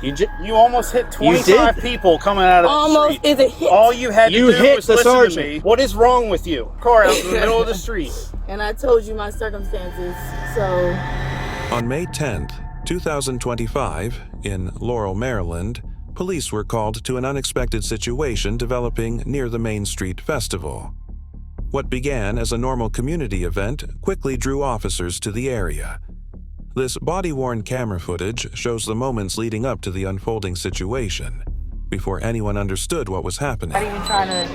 You almost hit 25 people coming out of the street. Almost is a hit. All you had to do was listen sergeant. to me. What is wrong with you? Car out in the middle of the street. And I told you my circumstances, so... On May 10th, 2025, in Laurel, Maryland, police were called to an unexpected situation developing near the Main Street Festival. What began as a normal community event quickly drew officers to the area. This body-worn camera footage shows the moments leading up to the unfolding situation, before anyone understood what was happening. I'm not even trying to...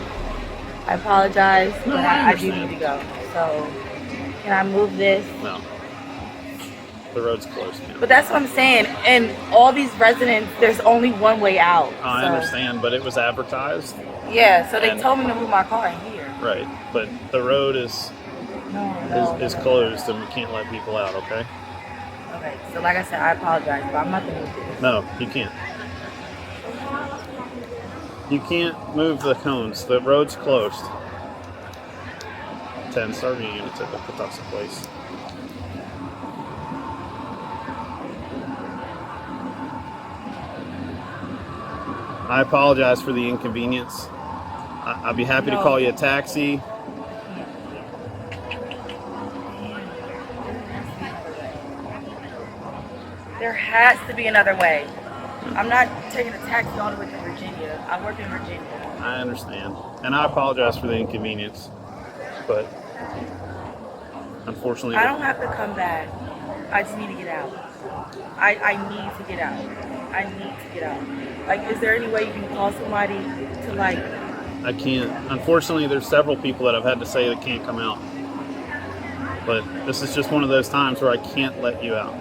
I apologize, but I do need to go. So, can I move this? No. The road's closed now. But that's what I'm saying. And all these residents, there's only one way out. I understand, but it was advertised. Yeah, so they told me to move my car in here. Right, but the road is closed and we can't let people out, okay? Okay, so like I said, I apologize, but I'm not going to move this. No, you can't. You can't move the cones. The road's closed. 10 serving units at the Catawba place. I apologize for the inconvenience. I'd be happy to call you a taxi. There has to be another way. I'm not taking a taxi all the way to Virginia. I work in Virginia. I understand. And I apologize for the inconvenience. But unfortunately... I don't have to come back. I just need to get out. I need to get out. I need to get out. Like, is there any way you can call somebody to, like... I can't. Unfortunately, there's several people that I've had to say that can't come out. But this is just one of those times where I can't let you out.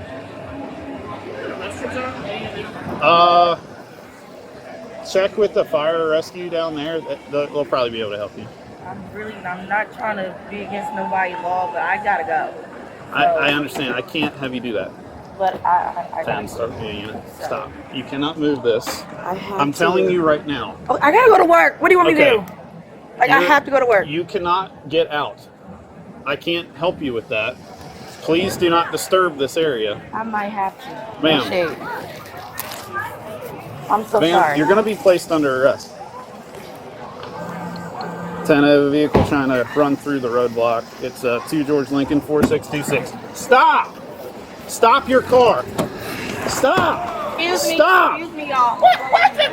Check with the fire rescue down there. They'll probably be able to help you. I'm not trying to be against nobody's law, but I gotta go. So, I understand. I can't have you do that. But I gotta Stop. Stop. You cannot move this. I'm to. telling you right now. Oh, I gotta go to work. What do you want me to do? Like, I have to go to work. You cannot get out. I can't help you with that. Please do not disturb this area. I might have to. Ma'am. I'm so Ma'am, sorry. you're going to be placed under arrest. 10 of a vehicle trying to run through the roadblock. It's 2 George Lincoln 4626. Stop! Stop your car! Stop! Stop! Excuse me, y'all. What's it?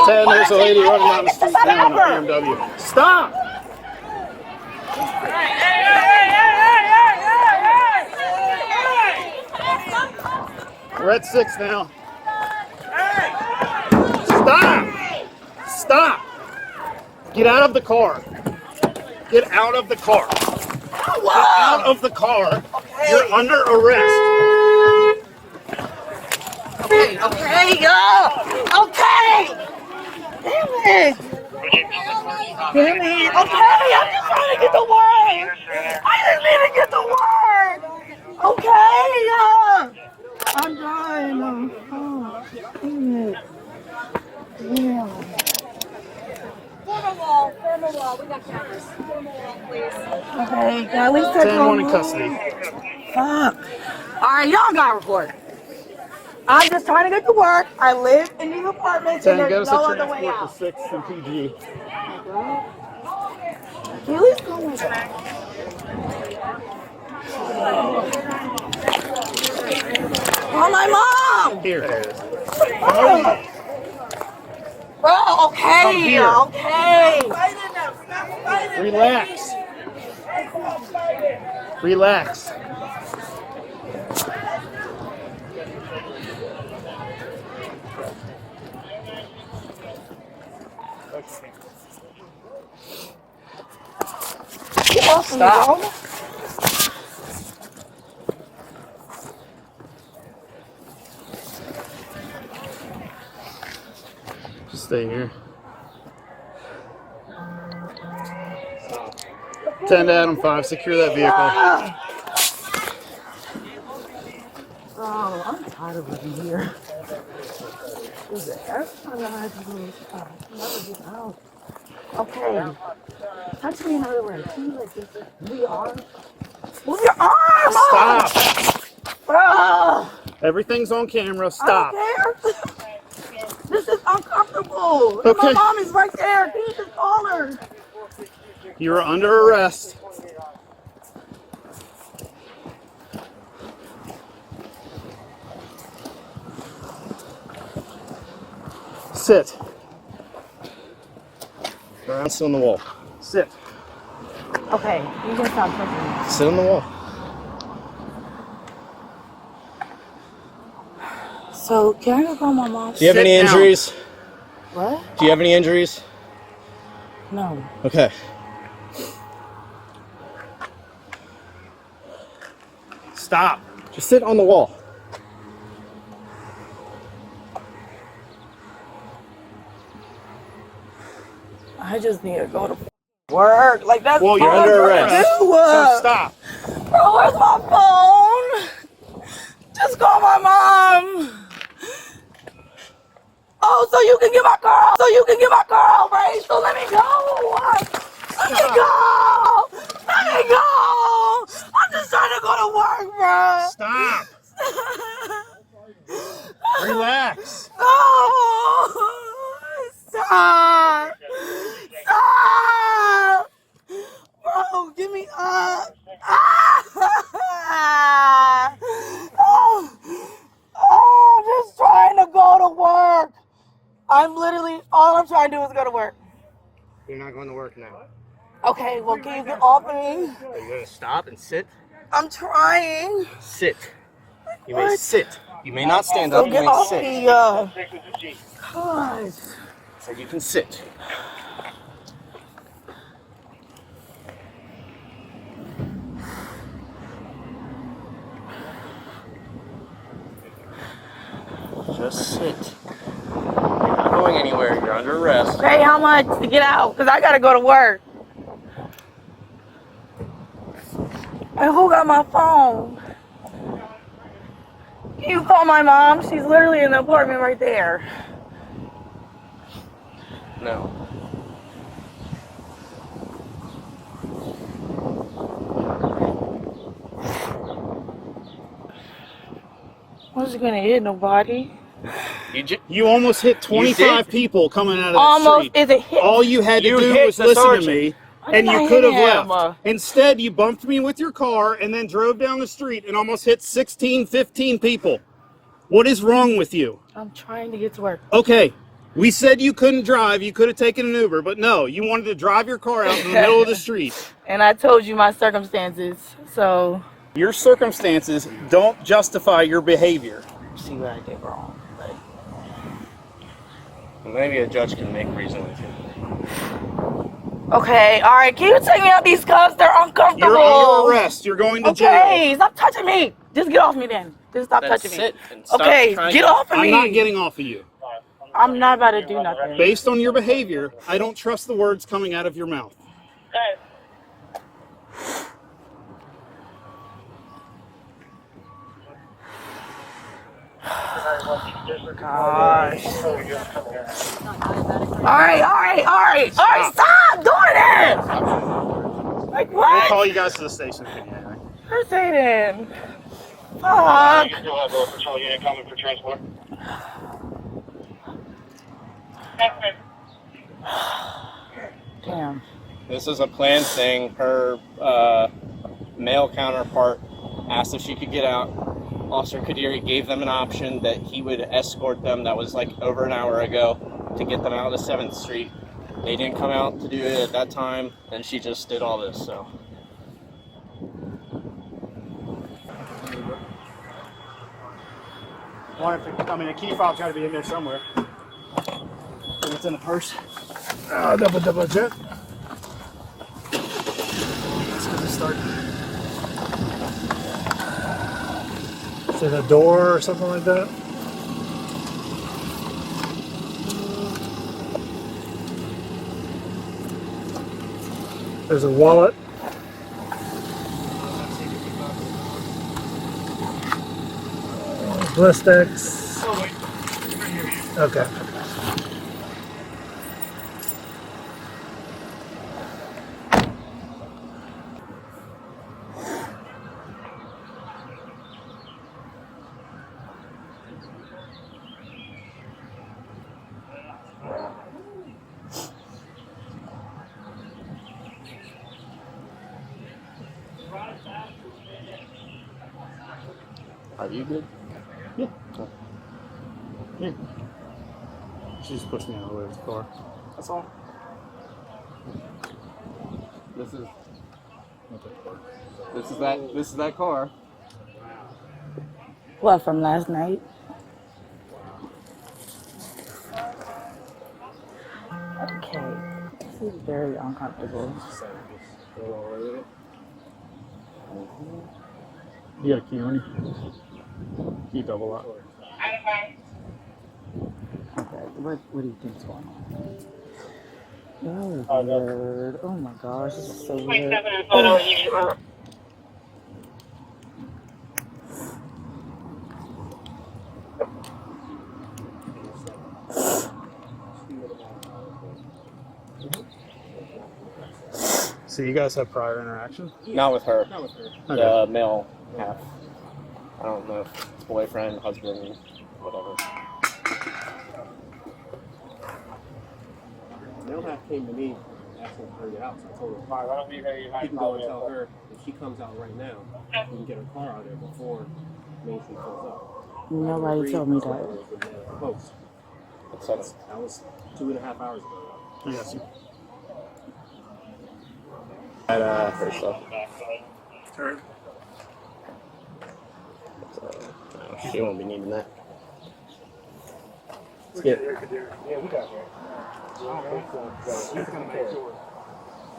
10, there's a lady running down the street now in a BMW. Stop! We're at 6 now. Stop! Stop! Get out of the car. Get out of the car. Get out of the car. You're under arrest. Okay. Okay. Damn it. Okay, I'm just trying to get to work. I didn't mean to get to work. Okay. I'm dying. Oh, damn it. Damn. Form a wall. We got cameras. Form a wall, please. Okay, can I at least touch 10-1 in custody. Fuck. Alright, y'all got a report. I'm just trying to get to work. I live in these apartments 10, and get there's us no a other way transport out. to 6 and PG. Can you at least go with that? Oh, my mom! Here it is. Bro, okay. Come here. Okay. Relax. Relax. Stop. Just stay here. 10 to Adam 5, secure that vehicle. Oh, I'm tired of living here. Every time I have to do never get out. Okay. Touch me another way. Can you like this? Move your arm. Move your arm! Stop. Oh. Everything's on camera. Stop. I don't care. uncomfortable. Okay. My mom is right there. Can you just call her? You are under arrest. Sit. Sit on the wall. Sit. Okay, you can stop touching me. Sit on the wall. So, can I go call my mom? Do you have any injuries? What? Do you have any injuries? No. Okay. Stop. Just sit on the wall. I just need to go to work. Like, that's Well, you're all under I'm trying to arrest. do. So stop. Bro, where's my phone? Just call my mom. Oh, so you can get my car. So you can get my car, right? So let me go. Let me go. Let me go. I'm just trying to go to work, bro. Stop. Relax. No. Stop. Stop. Bro, get me up. I'm just trying to go to work. I'm literally, all I'm trying to do is go to work. You're not going to work now. Okay, well, can you get off of me? Are you going to stop and sit? I'm trying. Sit. You may What? sit. You may not stand So up. You get may off sit. me, gosh. So you can sit. Just sit. You're not going anywhere. You're under arrest. Pay how much to get out? Because I got to go to work. And who got my phone? Can you call my mom? She's literally in the apartment right there. No. I wasn't going to hit nobody. You almost hit 25 people coming out of that Almost street. is a hit. All you had to do was listen to me, and you could have left. Instead, you bumped me with your car and then drove down the street and almost hit 16, 15 people. What is wrong with you? I'm trying to get to work. Okay, we said you couldn't drive. You could have taken an Uber, but no, you wanted to drive your car out in the middle of the street. And I told you my circumstances, so. Your circumstances don't justify your behavior. See what I did wrong. But. Well, maybe a judge can make reason with you. Okay, all right. Can you take me out these cuffs? They're uncomfortable. You're under arrest. You're going to jail. Okay, stop touching me. Just get off me then. Just stop touching me. Okay, get off of me. I'm not getting off of you. I'm not about to do nothing. Based on your behavior, I don't trust the words coming out of your mouth. Gosh. All right. Stop doing it. Like what? We'll call you guys to the station if anything. You're saying. Fuck. You still have a patrol unit coming for transport? Damn. This is a planned thing. Her male counterpart asked if she could get out. Officer Kadiri gave them an option that he would escort them. That was like over an hour ago to get them out of 7th Street. They didn't come out to do it at that time, and she just did all this, so. A key fob's got to be in there somewhere. It's in the purse. Double check. Let's get this started. Is it a door or something like that? There's a wallet. Blistex. Okay. Are you good? Yeah. Yeah. She just pushed me out of the way of the car. That's all. This is that car. What, from last night? Okay. This is very uncomfortable. You got a key on you? You double lock. Okay, what do you think's going on? Oh, weird. Oh my gosh, this is so weird. So you guys have prior interaction? Not with her. Okay. The male half. I don't know if it's boyfriend, husband, whatever. Male half came to me asking her to get out, so I told her, why don't you can go and tell her if she comes out right now, we can get her car out there before Main Street fills up. Nobody told me that. Close. That was 2.5 hours ago. Yes. At her stuff. So, no, she won't be needing that. Let's get it.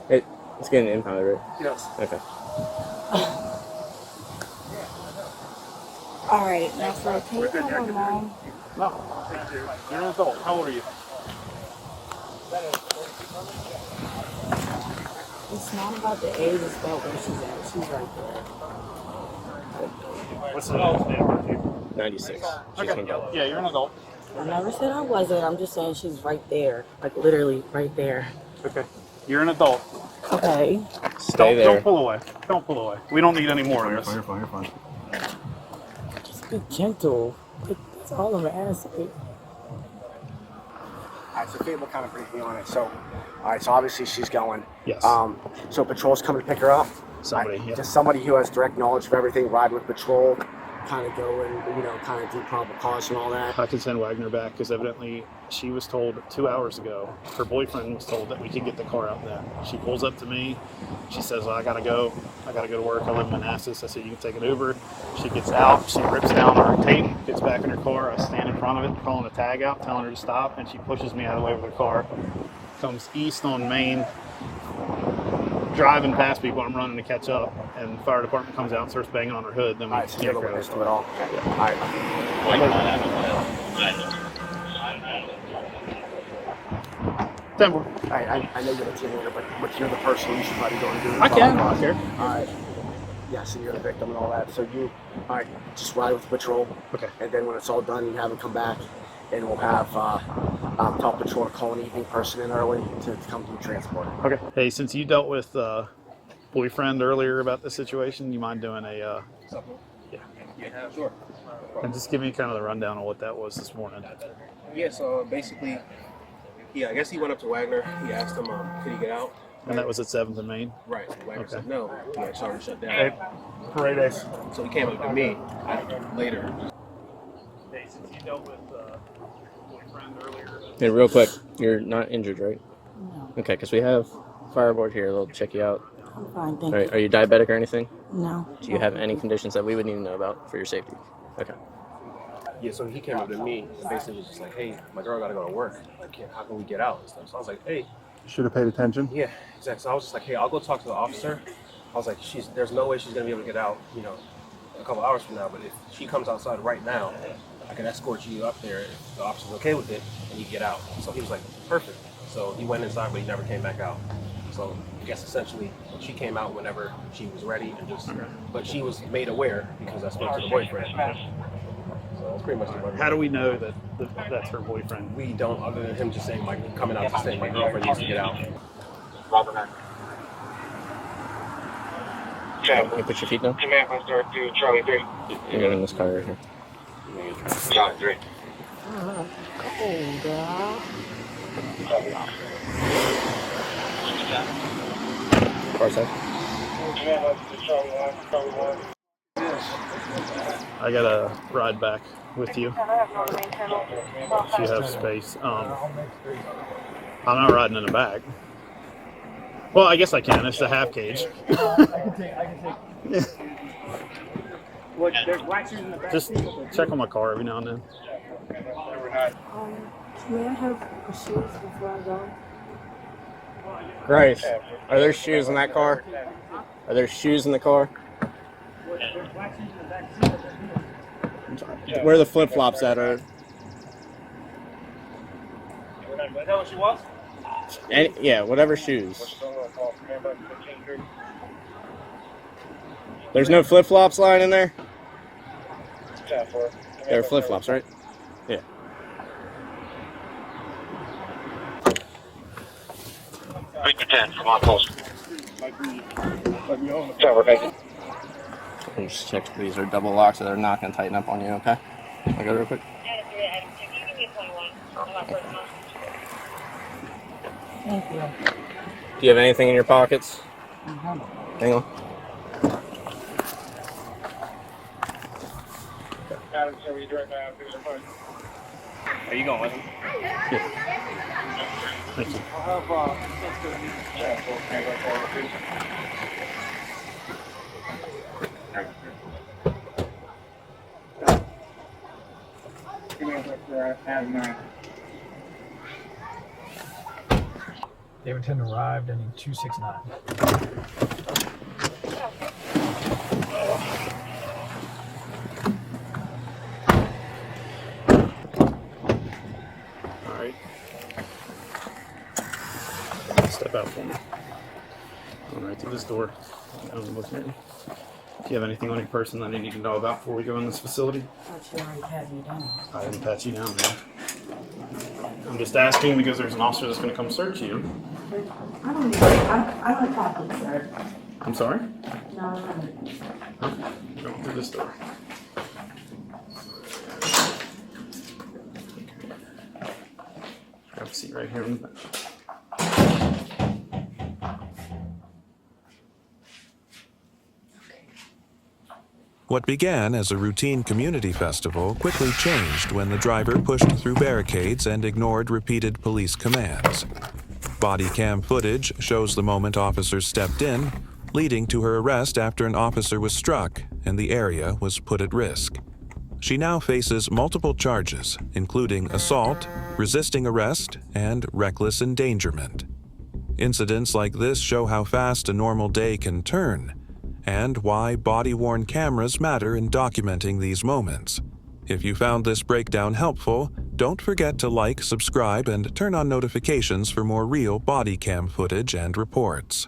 Hey, let's get an impound, right? Yes. Okay. All right, now so can you come along? No. You're an adult. How old are you? It's not about the age, it's about where she's at. She's right there. What's the name? 96. Okay. Yeah, you're an adult. I never said I wasn't. I'm just saying she's right there. Like literally right there. Okay. You're an adult. Okay. Stay there. Don't pull away. Don't pull away. We don't need any more of this. You're fine. Just be gentle. Like, that's all I'm asking. Alright, so Fate will kind of brief me on it. So, alright, so obviously she's going. Yes. So patrol's coming to pick her up. Somebody, yeah. Just somebody who has direct knowledge of everything, ride with patrol, kind of go and, kind of do probable cause and all that. I can send Wagner back because evidently she was told 2 hours ago, her boyfriend was told that we could get the car out then. She pulls up to me. She says, I gotta go to work. I live in Manassas. I said, you can take an Uber. She gets out. She rips down our tape, gets back in her car. I stand in front of it, calling a tag out, telling her to stop, and she pushes me out of the way with her car. Comes east on Main, driving past people. I'm running to catch up, and the fire department comes out and starts banging on her hood. Then we Alright, so you're the witness to it all. Yeah. Alright. Denver. I know you're the team leader, but you're the person you should probably go and do it. I can. I don't care. Alright. Yes, and you're the victim and all that. So alright, just ride with patrol. Okay. And then when it's all done, you have them come back, and we'll have top patrol call an evening person in early to come do transport. Okay. Hey, since you dealt with boyfriend earlier about this situation, you mind doing a Yeah, sure. and just give me kind of the rundown on what that was this morning. Yeah, so basically, I guess he went up to Wagner. He asked him, could he get out? And that was at 7th and Main. Right. Wagner Okay. said no. He had started shut down. Hey, parade days. So he came up to me later. Hey, since you dealt with boyfriend earlier. Hey, real quick, you're not injured, right? No, Okay, because we have fireboard here. They'll check you out. I'm fine, All thank right, you. are you diabetic or anything? No. Do you have any conditions that we would need to know about for your safety? Okay. Yeah, so he came up to me and basically was just like, hey, my girl got to go to work. Like, how can we get out and stuff? So I was like, hey. Should have paid attention. Yeah, exactly. So I was just like, hey, I'll go talk to the officer. I was like, there's no way she's going to be able to get out, a couple hours from now. But if she comes outside right now, I can escort you up there if the officer's okay with it and you get out. So he was like, perfect. So he went inside, but he never came back out. So I guess essentially she came out whenever she was ready and but she was made aware because I spoke to the boyfriend. So that's pretty much the rundown. How do we know that that's her boyfriend? We don't, other than him just saying, coming out to say my girlfriend needs to get out. Robert 9. Can you put your feet down? Command from start to Charlie 3. You're in this car right here. Charlie 3. Cold, girl. Car side. Command from Charlie 1. Charlie 1. I got to ride back with you if you have space. I'm not riding in the back. Well, I guess I can. It's the half cage. Just check on my car every now and then. May I have the shoes before I go? Grace, are there shoes in that car? Are there shoes in the car? Where are the flip-flops at? Is that what she wants? Yeah, whatever shoes. There's no flip-flops lying in there? There are flip-flops, right? Yeah. Victor 10 from on post. Tower, thank you. Let me just check these are double locks so they're not going to tighten up on you, okay? I'll go real quick. Thank you. Do you have anything in your pockets? Hang on. Are you going with him? Thank you. David 10 arrived in 269. All right. Step out for me. All right, to this door. I'm looking at you. Do you have anything on your person that I need to know about before we go in this facility? I thought you already had me down. I didn't pat you down, man. I'm just asking because there's an officer that's going to come search you. I don't copy, sir. I'm sorry? No. Huh? Go through this door. Grab a seat right here in the back. What began as a routine community festival quickly changed when the driver pushed through barricades and ignored repeated police commands. Bodycam footage shows the moment officers stepped in, leading to her arrest after an officer was struck and the area was put at risk. She now faces multiple charges, including assault, resisting arrest, and reckless endangerment. Incidents like this show how fast a normal day can turn, and why body-worn cameras matter in documenting these moments. If you found this breakdown helpful, don't forget to like, subscribe, and turn on notifications for more real body cam footage and reports.